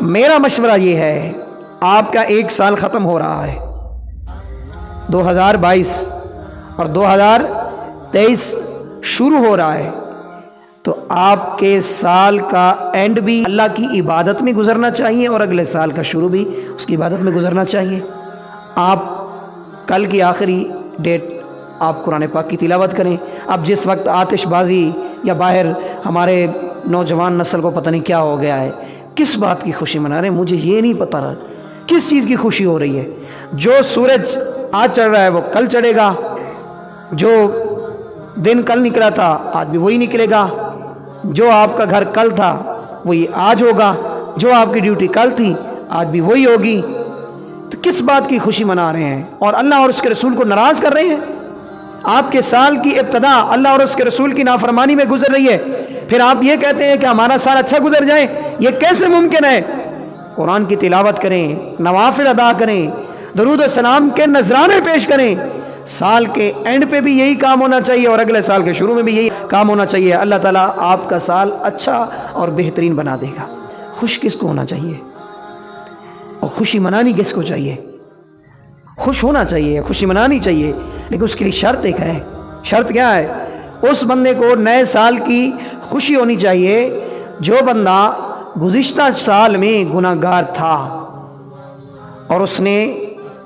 میرا مشورہ یہ ہے، آپ کا ایک سال ختم ہو رہا ہے 2022 اور 2023 شروع ہو رہا ہے، تو آپ کے سال کا اینڈ بھی اللہ کی عبادت میں گزرنا چاہیے اور اگلے سال کا شروع بھی اس کی عبادت میں گزرنا چاہیے۔ آپ کل کی آخری ڈیٹ آپ قرآن پاک کی تلاوت کریں۔ اب جس وقت آتش بازی یا باہر ہمارے نوجوان نسل کو پتہ نہیں کیا ہو گیا ہے، کس بات کی خوشی منا رہے ہیں، مجھے یہ نہیں پتہ رہا کس چیز کی خوشی ہو رہی ہے۔ جو سورج آج چڑھ رہا ہے وہ کل چڑھے گا، جو دن کل نکلا تھا آج بھی وہی نکلے گا، جو آپ کا گھر کل تھا وہی آج ہوگا، جو آپ کی ڈیوٹی کل تھی آج بھی وہی ہوگی۔ تو کس بات کی خوشی منا رہے ہیں اور اللہ اور اس کے رسول کو ناراض کر رہے ہیں؟ آپ کے سال کی ابتدا اللہ اور اس کے رسول کی نافرمانی میں گزر رہی ہے، پھر آپ یہ کہتے ہیں کہ ہمارا سال اچھا گزر جائے، یہ کیسے ممکن ہے؟ قرآن کی تلاوت کریں، نوافل ادا کریں، درود و سلام کے نذرانے پیش کریں۔ سال کے اینڈ پہ بھی یہی کام ہونا چاہیے اور اگلے سال کے شروع میں بھی یہی کام ہونا چاہیے۔ اللہ تعالیٰ آپ کا سال اچھا اور بہترین بنا دے گا۔ خوش کس کو ہونا چاہیے اور خوشی منانی کس کو چاہیے؟ خوش ہونا چاہیے، خوشی منانی چاہیے، لیکن اس کے لیے شرط ایک ہے۔ شرط کیا ہے؟ اس بندے کو نئے سال کی خوشی ہونی چاہیے جو بندہ گزشتہ سال میں گناہ گار تھا اور اس نے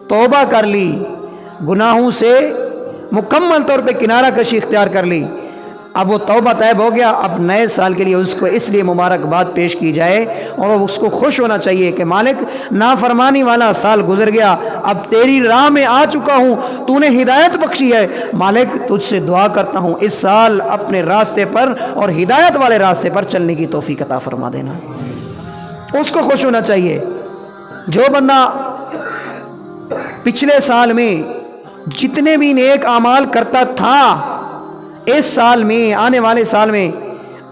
توبہ کر لی، گناہوں سے مکمل طور پہ کنارہ کشی اختیار کر لی، اب وہ توبہ طیب ہو گیا، اب نئے سال کے لیے اس کو اس لیے مبارکباد پیش کی جائے اور اس کو خوش ہونا چاہیے کہ مالک نافرمانی والا سال گزر گیا، اب تیری راہ میں آ چکا ہوں، تو نے ہدایت بخشی ہے، مالک تجھ سے دعا کرتا ہوں اس سال اپنے راستے پر اور ہدایت والے راستے پر چلنے کی توفیق عطا فرما دینا۔ اس کو خوش ہونا چاہیے۔ جو بندہ پچھلے سال میں جتنے بھی نیک اعمال کرتا تھا اس سال میں، آنے والے سال میں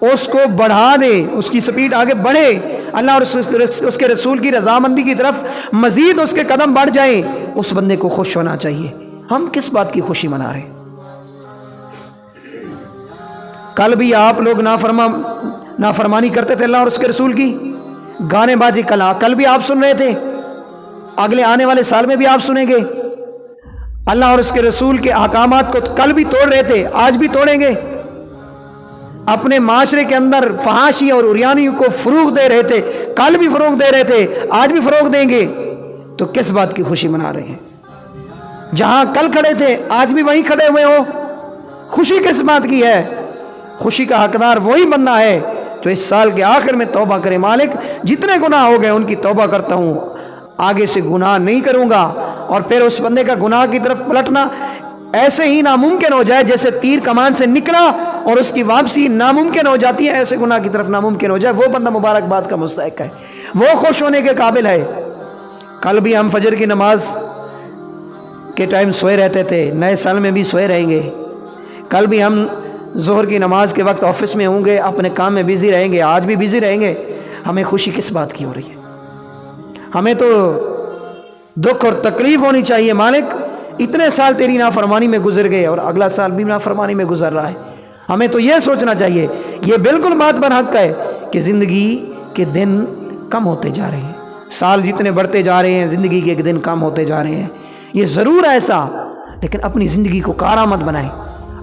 اس کو بڑھا دے، اس کی سپیڈ آگے بڑھے، اللہ اور اس کے رسول کی رضامندی کی طرف مزید اس کے قدم بڑھ جائیں، اس بندے کو خوش ہونا چاہیے۔ ہم کس بات کی خوشی منا رہے ہیں؟ کل بھی آپ لوگ نافرمانی کرتے تھے اللہ اور اس کے رسول کی، گانے بازی کل بھی آپ سن رہے تھے، اگلے آنے والے سال میں بھی آپ سنیں گے۔ اللہ اور اس کے رسول کے احکامات کو کل بھی توڑ رہے تھے، آج بھی توڑیں گے۔ اپنے معاشرے کے اندر فحاشی اور عریانی کو فروغ دے رہے تھے، کل بھی فروغ دے رہے تھے، آج بھی فروغ دیں گے۔ تو کس بات کی خوشی منا رہے ہیں؟ جہاں کل کھڑے تھے آج بھی وہیں کھڑے ہوئے ہو، خوشی کس بات کی ہے؟ خوشی کا حقدار وہی بندہ ہے جو اس سال کے آخر میں توبہ کرے، مالک جتنے گناہ ہو گئے ان کی توبہ کرتا ہوں، آگے سے گناہ نہیں کروں گا۔ اور پھر اس بندے کا گناہ کی طرف پلٹنا ایسے ہی ناممکن ہو جائے جیسے تیر کمان سے نکلا اور اس کی واپسی ناممکن ہو جاتی ہے، ایسے گناہ کی طرف ناممکن ہو جائے، وہ بندہ مبارکباد کا مستحق ہے، وہ خوش ہونے کے قابل ہے۔ کل بھی ہم فجر کی نماز کے ٹائم سوئے رہتے تھے، نئے سال میں بھی سوئے رہیں گے۔ کل بھی ہم ظہر کی نماز کے وقت آفس میں ہوں گے، اپنے کام میں بیزی رہیں گے، آج بھی بیزی رہیں گے۔ ہمیں خوشی کس بات کی ہو رہی ہے؟ ہمیں تو دکھ اور تکلیف ہونی چاہیے، مالک اتنے سال تیری نافرمانی میں گزر گئے اور اگلا سال بھی نافرمانی میں گزر رہا ہے۔ ہمیں تو یہ سوچنا چاہیے، یہ بالکل بات برحق ہے کہ زندگی کے دن کم ہوتے جا رہے ہیں، سال جتنے بڑھتے جا رہے ہیں زندگی کے دن کم ہوتے جا رہے ہیں، یہ ضرور ایسا، لیکن اپنی زندگی کو کارآمد بنائیں۔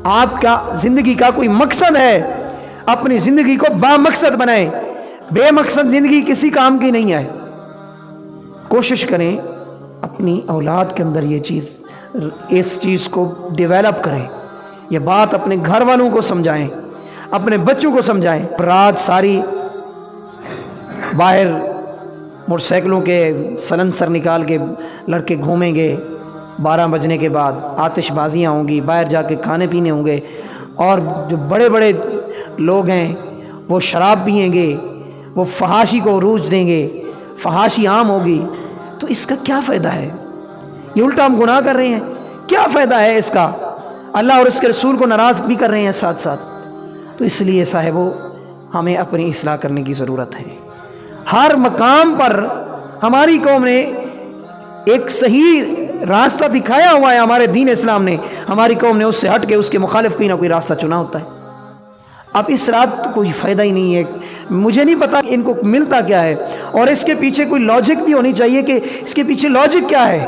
آپ کا زندگی کا کوئی مقصد ہے، اپنی زندگی کو با مقصد بنائیں، بے مقصد زندگی کسی کام کی نہیں ہے۔ کوشش کریں اپنی اولاد کے اندر اس چیز کو ڈیولپ کریں، یہ بات اپنے گھر والوں کو سمجھائیں، اپنے بچوں کو سمجھائیں۔ رات ساری باہر موٹر سائیکلوں کے سلنسر نکال کے لڑکے گھومیں گے، 12 بجنے کے بعد آتش بازیاں ہوں گی، باہر جا کے کھانے پینے ہوں گے، اور جو بڑے بڑے لوگ ہیں وہ شراب پئیں گے، وہ فحاشی کو عروج دیں گے، فحاشی عام ہوگی، تو اس کا کیا فائدہ ہے؟ یہ الٹا ہم گناہ کر رہے ہیں، کیا فائدہ ہے اس کا؟ اللہ اور اس کے رسول کو ناراض بھی کر رہے ہیں ساتھ ساتھ۔ تو اس لیے صاحبو ہمیں اپنی اصلاح کرنے کی ضرورت ہے۔ ہر مقام پر ہماری قوم نے ایک صحیح راستہ دکھایا ہوا ہے، ہمارے دین اسلام نے، ہماری قوم نے اس سے ہٹ کے اس کے مخالف کوئی نہ کوئی راستہ چنا ہوتا ہے۔ اب اس رات کوئی فائدہ ہی نہیں ہے، مجھے نہیں پتا ان کو ملتا کیا ہے، اور اس کے پیچھے کوئی لاجک بھی ہونی چاہیے کہ اس کے پیچھے لاجک کیا ہے،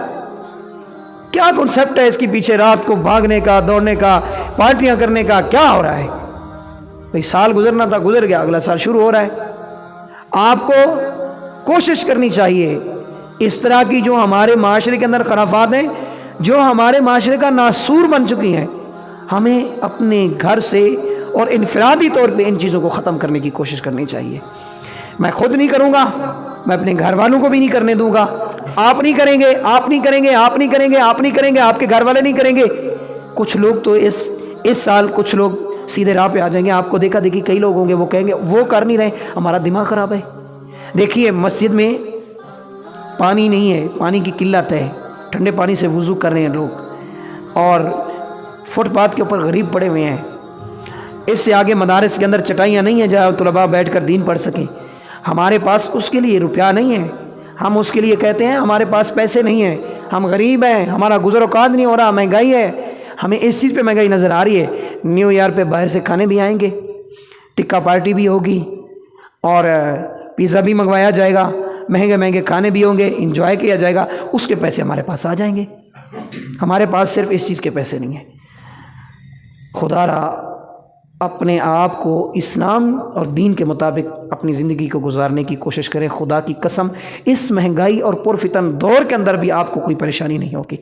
کیا کنسیپٹ ہے اس کے پیچھے، رات کو بھاگنے کا، دوڑنے کا، پارٹیاں کرنے کا، کیا ہو رہا ہے؟ بھئی سال گزرنا تھا، گزر گیا، اگلا سال شروع ہو رہا ہے۔ آپ کو کوشش کرنی چاہیے اس طرح کی جو ہمارے معاشرے کے اندر خرافات ہیں، جو ہمارے معاشرے کا ناسور بن چکی ہیں، ہمیں اپنے گھر سے اور انفرادی طور پہ ان چیزوں کو ختم کرنے کی کوشش کرنی چاہیے۔ میں خود نہیں کروں گا، میں اپنے گھر والوں کو بھی نہیں کرنے دوں گا۔ آپ نہیں کریں گے، آپ نہیں کریں گے، آپ نہیں کریں گے، آپ نہیں کریں گے، آپ کے گھر والے نہیں کریں گے۔ کچھ لوگ تو اس سال کچھ لوگ سیدھے راہ پہ آ جائیں گے، آپ کو دیکھا دیکھی کئی لوگ ہوں گے، وہ کہیں گے وہ کر نہیں رہے، ہمارا دماغ خراب ہے۔ دیکھیے مسجد میں پانی نہیں ہے، پانی کی قلت ہے، ٹھنڈے پانی سے وضو کر رہے ہیں لوگ، اور فٹ پاتھ کے اوپر غریب پڑے ہوئے ہیں۔ اس سے آگے مدارس کے اندر چٹائیاں نہیں ہیں جہاں طلباء بیٹھ کر دین پڑھ سکیں۔ ہمارے پاس اس کے لیے روپیہ نہیں ہے، ہم اس کے لیے کہتے ہیں ہمارے پاس پیسے نہیں ہیں، ہم غریب ہیں، ہمارا گزر اوقات نہیں ہو رہا، مہنگائی ہے۔ ہمیں اس چیز پہ مہنگائی نظر آ رہی ہے۔ نیو ایئر پہ باہر سے کھانے بھی آئیں گے، ٹکا پارٹی بھی ہوگی، اور پیزا بھی منگوایا جائے گا، مہنگے مہنگے کھانے بھی ہوں گے، انجوائے کیا جائے گا، اس کے پیسے ہمارے پاس آ جائیں گے۔ ہمارے پاس صرف اس چیز کے پیسے نہیں ہیں۔ خدا را اپنے آپ کو اسلام اور دین کے مطابق اپنی زندگی کو گزارنے کی کوشش کریں۔ خدا کی قسم اس مہنگائی اور پرفتن دور کے اندر بھی آپ کو کوئی پریشانی نہیں ہوگی۔